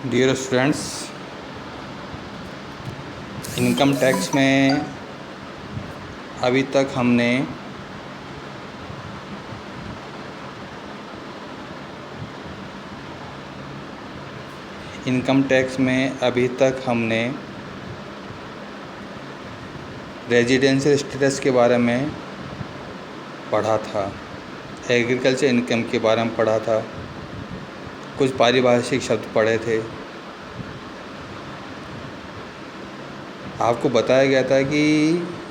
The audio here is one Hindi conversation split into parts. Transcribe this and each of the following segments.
डियर स्टूडेंट्स, इनकम टैक्स में अभी तक हमने रेजिडेंशियल स्टेटस के बारे में पढ़ा था, एग्रीकल्चर इनकम के बारे में पढ़ा था, कुछ पारिभाषिक शब्द पढ़े थे। आपको बताया गया था कि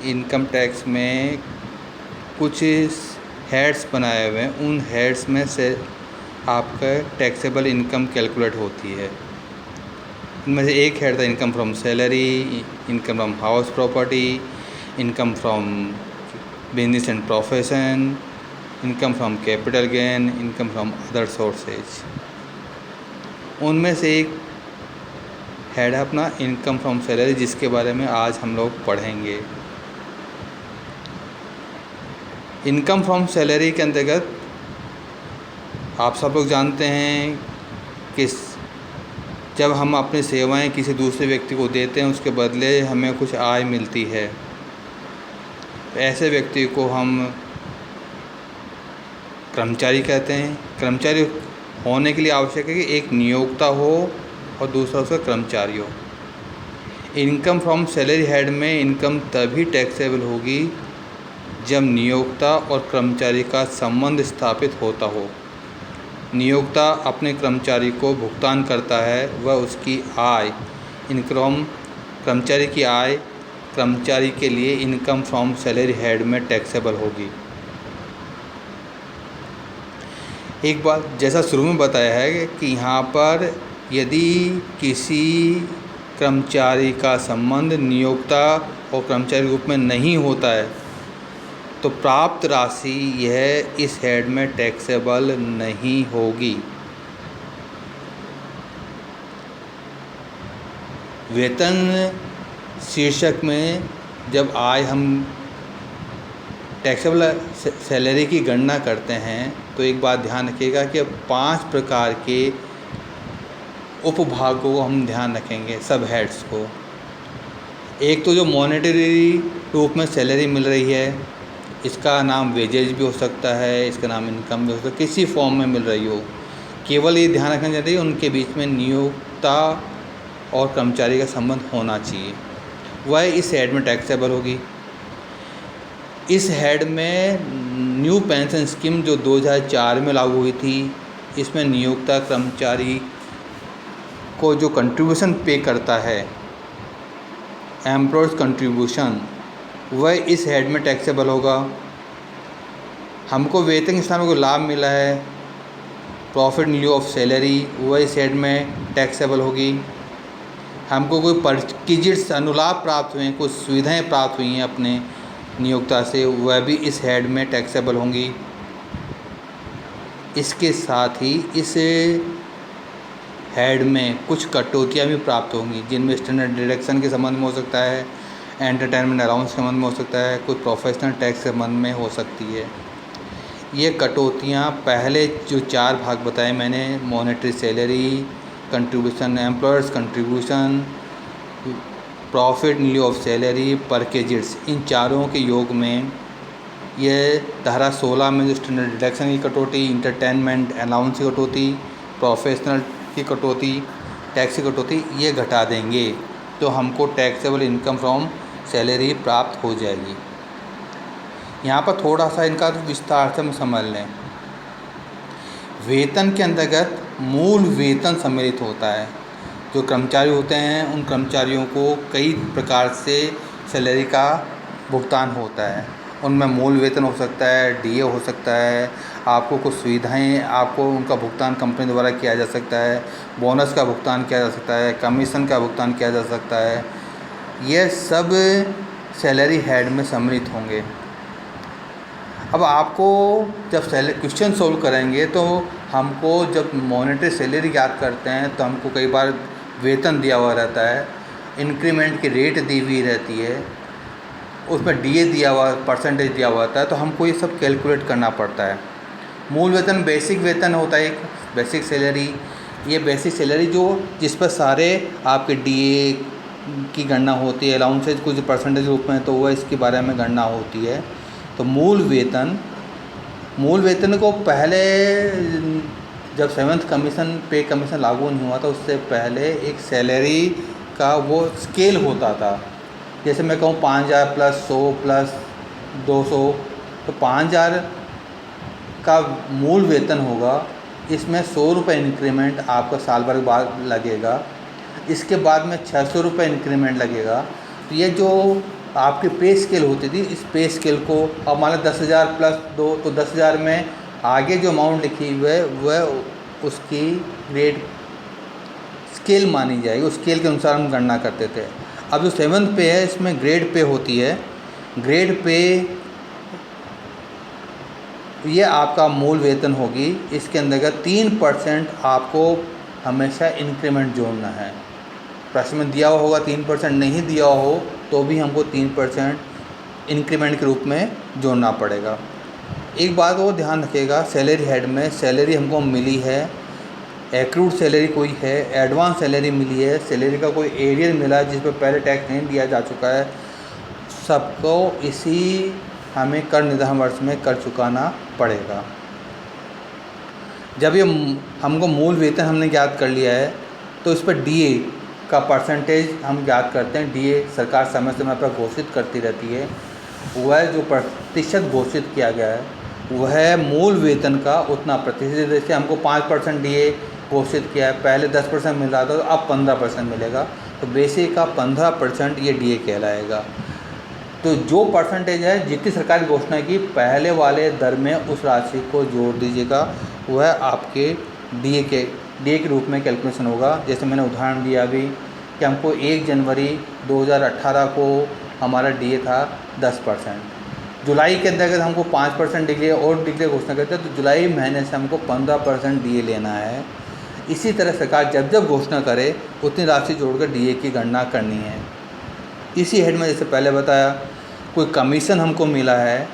इनकम टैक्स में कुछ हेड्स बनाए हुए हैं, उन हेड्स में से आपका टैक्सेबल इनकम कैलकुलेट होती है। इनमें से एक हेड था income from salary, income from house property, income from business and profession, income from capital gain, income from other sources. उनमें से एक हेड है अपना इनकम फ्रॉम सैलरी, जिसके बारे में आज हम लोग पढ़ेंगे। इनकम फ्रॉम सैलरी के अंतर्गत आप सब लोग जानते हैं कि जब हम अपनी सेवाएं किसी दूसरे व्यक्ति को देते हैं, उसके बदले हमें कुछ आय मिलती है, तो ऐसे व्यक्ति को हम कर्मचारी कहते हैं। कर्मचारी होने के लिए आवश्यक है कि एक नियोक्ता हो और दूसरा उसका कर्मचारी हो। इनकम फ्रॉम सैलरी हेड में इनकम तभी टैक्सेबल होगी जब नियोक्ता और कर्मचारी का संबंध स्थापित होता हो। नियोक्ता अपने कर्मचारी को भुगतान करता है, वह उसकी आय इनकम कर्मचारी की आय कर्मचारी के लिए इनकम फ्रॉम सैलरी हेड में टैक्सेबल होगी। एक बात जैसा शुरू में बताया है कि यहाँ पर यदि किसी कर्मचारी का संबंध नियोक्ता और कर्मचारी रूप में नहीं होता है, तो प्राप्त राशि यह इस हेड में टैक्सेबल नहीं होगी। वेतन शीर्षक में जब आय हम टैक्सेबल सैलरी की गणना करते हैं, तो एक बात ध्यान रखिएगा कि 5 प्रकार के उपभागों को हम ध्यान रखेंगे, सब हेड्स को। एक तो जो मॉनेटरी रूप में सैलरी मिल रही है, इसका नाम वेजेज भी हो सकता है, इसका नाम इनकम भी हो सकता है, किसी फॉर्म में मिल रही हो। केवल ये ध्यान रखना चाहिए उनके बीच में नियोक्ता और कर्मचारी का संबंध होना चाहिए, वह इस हेड में टैक्सेबल होगी। इस हेड में न्यू पेंशन स्कीम जो 2004 में लागू हुई थी, इसमें नियोक्ता कर्मचारी को जो कंट्रीब्यूशन पे करता है, एम्प्लॉयज़ कंट्रीब्यूशन, वह इस हेड में टैक्सेबल होगा। हमको वेतन के स्थान में कोई लाभ मिला है, profit in lieu of salary, वह इस हेड में टैक्सेबल होगी। हमको कोई परक्विजिट्स अनुलाभ प्राप्त हुए हैं, कुछ सुविधाएं प्राप्त हुई हैं अपने नियोक्ता से, वह भी इस हेड में टैक्सेबल होंगी। इसके साथ ही इस हेड में कुछ कटौतियाँ भी प्राप्त होंगी, जिनमें स्टैंडर्ड डिडक्शन के संबंध में हो सकता है, एंटरटेनमेंट अलाउंस के संबंध में हो सकता है, कुछ प्रोफेशनल टैक्स के संबंध में हो सकती है। ये कटौतियाँ पहले जो 4 भाग बताए मैंने, monetary salary, contribution, employers contribution, profit in lieu of salary, perquisites, इन चारों के योग में ये धारा 16 में जो स्टैंडर्ड डिडक्शन की कटौती, इंटरटेनमेंट अलाउंस की कटौती, प्रोफेशनल की कटौती, टैक्स की कटौती, ये घटा देंगे, तो हमको टैक्सेबल इनकम फ्रॉम सैलरी प्राप्त हो जाएगी। यहाँ पर थोड़ा सा इनका विस्तार से हम समझ लें। वेतन के अंतर्गत मूल वेतन सम्मिलित होता है। जो कर्मचारी होते हैं, उन कर्मचारियों को कई प्रकार से सैलरी का भुगतान होता है। उनमें मूल वेतन हो सकता है, डीए हो सकता है, आपको कुछ सुविधाएं, आपको उनका भुगतान कंपनी द्वारा किया जा सकता है, बोनस का भुगतान किया जा सकता है, कमीशन का भुगतान किया जा सकता है। ये सब सैलरी हेड में सम्मिलित होंगे। अब आपको जब क्वेश्चन सोल्व करेंगे, तो हमको जब मॉनेटरी सैलरी याद करते हैं, तो हमको कई बार वेतन दिया हुआ रहता है, इंक्रीमेंट की रेट दी हुई रहती है, उसमें डीए दिया हुआ, परसेंटेज दिया हुआ होता है, तो हमको ये सब कैलकुलेट करना पड़ता है। मूल वेतन बेसिक वेतन होता है, एक बेसिक सैलरी, ये बेसिक सैलरी जो जिस पर सारे आपके डीए की गणना होती है, अलाउंसेज कुछ परसेंटेज रूप में, तो वह इसके बारे में गणना होती है। तो मूल वेतन को पहले जब 7th पे कमीशन लागू नहीं हुआ था, उससे पहले एक सैलरी का वो स्केल होता था। जैसे मैं कहूँ 5,000 प्लस 100 प्लस 200, तो 5,000 का मूल वेतन होगा। इसमें 100 रुपये इंक्रीमेंट आपका साल भर बाद लगेगा। इसके बाद में 600 रुपये इंक्रीमेंट लगेगा। तो ये जो आपकी पे स्केल होती थी, इस पे स्केल को अब मान लो 10,000 प्लस 2, तो 10,000 में आगे जो अमाउंट लिखी हुई है वह उसकी ग्रेड स्केल मानी जाएगी। उस स्केल के अनुसार हम गणना करते थे। अब जो 7th पे है, इसमें ग्रेड पे होती है। ग्रेड पे ये आपका मूल वेतन होगी। इसके अंतर्गत 3% आपको हमेशा इंक्रीमेंट जोड़ना है। प्रश्न में दिया हुआ होगा 3%, नहीं दिया हो तो भी हमको 3% इंक्रीमेंट के रूप में जोड़ना पड़ेगा। एक बात और ध्यान रखिएगा, सैलरी हेड में सैलरी हमको मिली है, एक्रूड सैलरी कोई है, एडवांस सैलरी मिली है, सैलरी का कोई एरियर मिला है जिस पर पहले टैक्स नहीं दिया जा चुका है, सबको इसी हमें कर निर्धारण वर्ष में कर चुकाना पड़ेगा। जब ये हमको मूल वेतन हमने ज्ञात कर लिया है, तो इस पर डीए का परसेंटेज हम ज्ञात करते हैं। डीए सरकार समय समय पर घोषित करती रहती है। वह जो प्रतिशत घोषित किया गया है वह मूल वेतन का उतना प्रतिशत। जैसे हमको 5% डीए घोषित किया है, पहले 10% मिल रहा था, तो अब 15% मिलेगा। तो बेसिक का 15% ये डीए कहलाएगा। तो जो परसेंटेज है, जितनी सरकार की घोषणा की, पहले वाले दर में उस राशि को जोड़ दीजिएगा, वह आपके डीए के रूप में कैलकुलेशन होगा। जैसे मैंने उदाहरण दिया अभी कि हमको 1 जनवरी 2018 को हमारा डीए था 10%। जुलाई के अंतर्गत हमको 5% डीए और डीए घोषणा करते हैं, तो जुलाई महीने से हमको 15% डीए लेना है। इसी तरह सरकार जब जब घोषणा करे उतनी राशि जोड़कर डीए की गणना करनी है। इसी हेड में जैसे पहले बताया, कोई कमीशन हमको मिला है,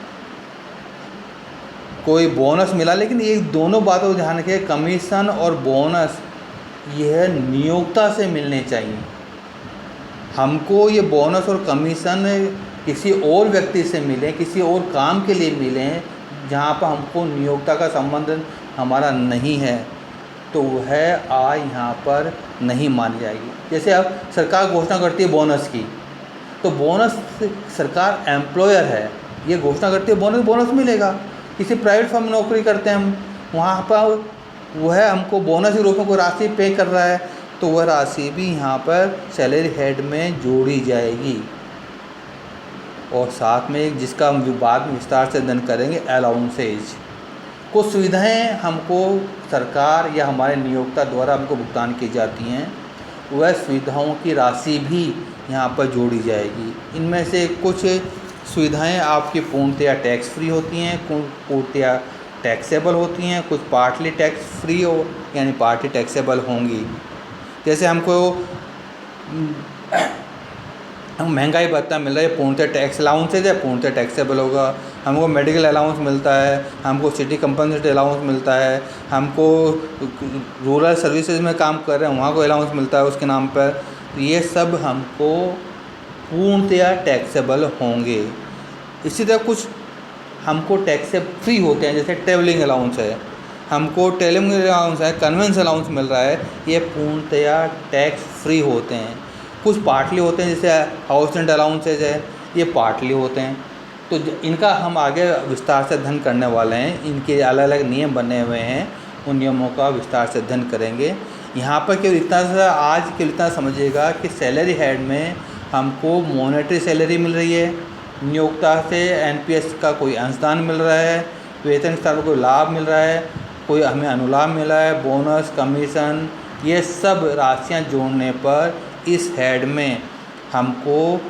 कोई बोनस मिला, लेकिन ये दोनों बातों को ध्यान रखिए, कमीशन और बोनस यह नियोक्ता से मिलने चाहिए। हमको ये बोनस और कमीशन किसी और व्यक्ति से मिले, किसी और काम के लिए मिले जहाँ पर हमको नियोक्ता का संबंध हमारा नहीं है, तो वह आय यहाँ पर नहीं मानी जाएगी। जैसे अब सरकार घोषणा करती है बोनस की, तो बोनस सरकार एम्प्लॉयर है, ये घोषणा करती है बोनस मिलेगा। किसी प्राइवेट फर्म में नौकरी करते हैं हम, वहाँ पर वह हमको बोनस के रूप में कोई राशि पे कर रहा है, तो वह राशि भी यहाँ पर सैलरी हेड में जोड़ी जाएगी। और साथ में जिसका हम बाद में विस्तार से अध्ययन करेंगे, अलाउंसेज। कुछ सुविधाएं हमको सरकार या हमारे नियोक्ता द्वारा हमको भुगतान की जाती हैं, वह सुविधाओं की राशि भी यहाँ पर जोड़ी जाएगी। इनमें से कुछ सुविधाएं आपकी पूर्णतया टैक्स फ्री होती हैं, पूर्णतया टैक्सेबल होती हैं, कुछ पार्टली टैक्स फ्री हो यानी पार्टली टैक्सेबल होंगी। जैसे हमको महंगाई भत्ता मिल रहा है, पूर्णतः टैक्स अलाउंसेज है, पूर्णतः टैक्सेबल होगा। हमको मेडिकल अलाउंस मिलता है, हमको सिटी कंपनसेट अलाउंस मिलता है, हमको रूरल सर्विसेज में काम कर रहे हैं वहाँ को अलाउंस मिलता है उसके नाम पर, ये सब हमको पूर्णतया टैक्सेबल होंगे। इसी तरह कुछ हमको टैक्स से फ्री होते हैं, जैसे ट्रेवलिंग अलाउंस है, हमको ट्रेवलिंग अलाउंस है, कन्वेंस अलाउंस मिल रहा है, ये पूर्णतया टैक्स फ्री होते हैं। कुछ पार्टली होते हैं, जैसे हाउस रेंट अलाउंसेज है, ये पार्टली होते हैं। तो इनका हम आगे विस्तार से अध्ययन करने वाले हैं, इनके अलग अलग नियम बने हुए हैं, उन नियमों का विस्तार से अध्ययन करेंगे। यहाँ पर केवल इतना सा आज केवल इतना समझिएगा कि सैलरी हेड में हमको मॉनेटरी सैलरी मिल रही है, नियोक्ता से एनपीएस का कोई अंशदान मिल रहा है, वेतन स्तर पर कोई लाभ मिल रहा है, कोई हमें अनुलाभ मिला है, बोनस, कमीशन, ये सब राशियाँ जोड़ने पर इस हेड में हमको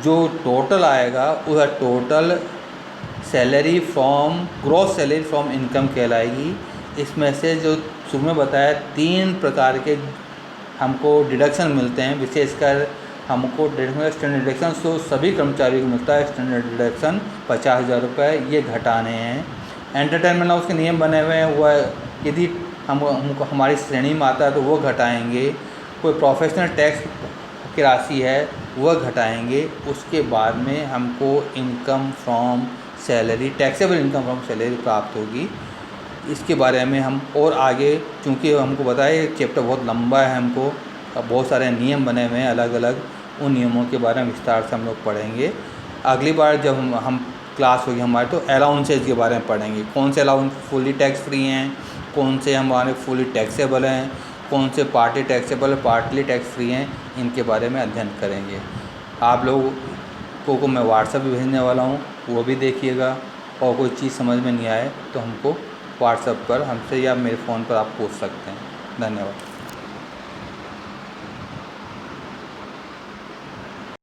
जो टोटल आएगा वह total salary from gross salary from income कहलाएगी। इसमें से जो शुरू में बताया 3 प्रकार के हमको डिडक्शन मिलते हैं, विशेषकर हमको स्टैंडर्ड डिडक्शन तो सभी कर्मचारियों को मिलता है। स्टैंडर्ड डिडक्शन 50,000 रुपये ये घटाने हैं। एंटरटेनमेंट अलाउंस के नियम बने हुए हैं, वह यदि हमको हमारी श्रेणी में आता है तो वो घटाएंगे। कोई प्रोफेशनल टैक्स की राशि है वह घटाएंगे। उसके बाद में हमको income from salary, taxable income from salary प्राप्त होगी। इसके बारे में हम और आगे, चूँकि हमको बताया चैप्टर बहुत लंबा है, हमको बहुत सारे नियम बने हुए हैं अलग अलग, उन नियमों के बारे में विस्तार से हम लोग पढ़ेंगे। अगली बार जब हम क्लास होगी हमारे तो अलाउंसेज के बारे में पढ़ेंगे। कौन से अलाउंस फुली टैक्स फ्री हैं, कौन से हमारे फुली टैक्सेबल हैं, कौन से party taxable, partly tax free हैं, इनके बारे में अध्ययन करेंगे। आप लोगों को मैं व्हाट्सएप भी भेजने वाला हूँ, वो भी देखिएगा। और कोई चीज़ समझ में नहीं आए तो हमको व्हाट्सएप पर हमसे या मेरे फ़ोन पर आप पूछ सकते हैं। धन्यवाद।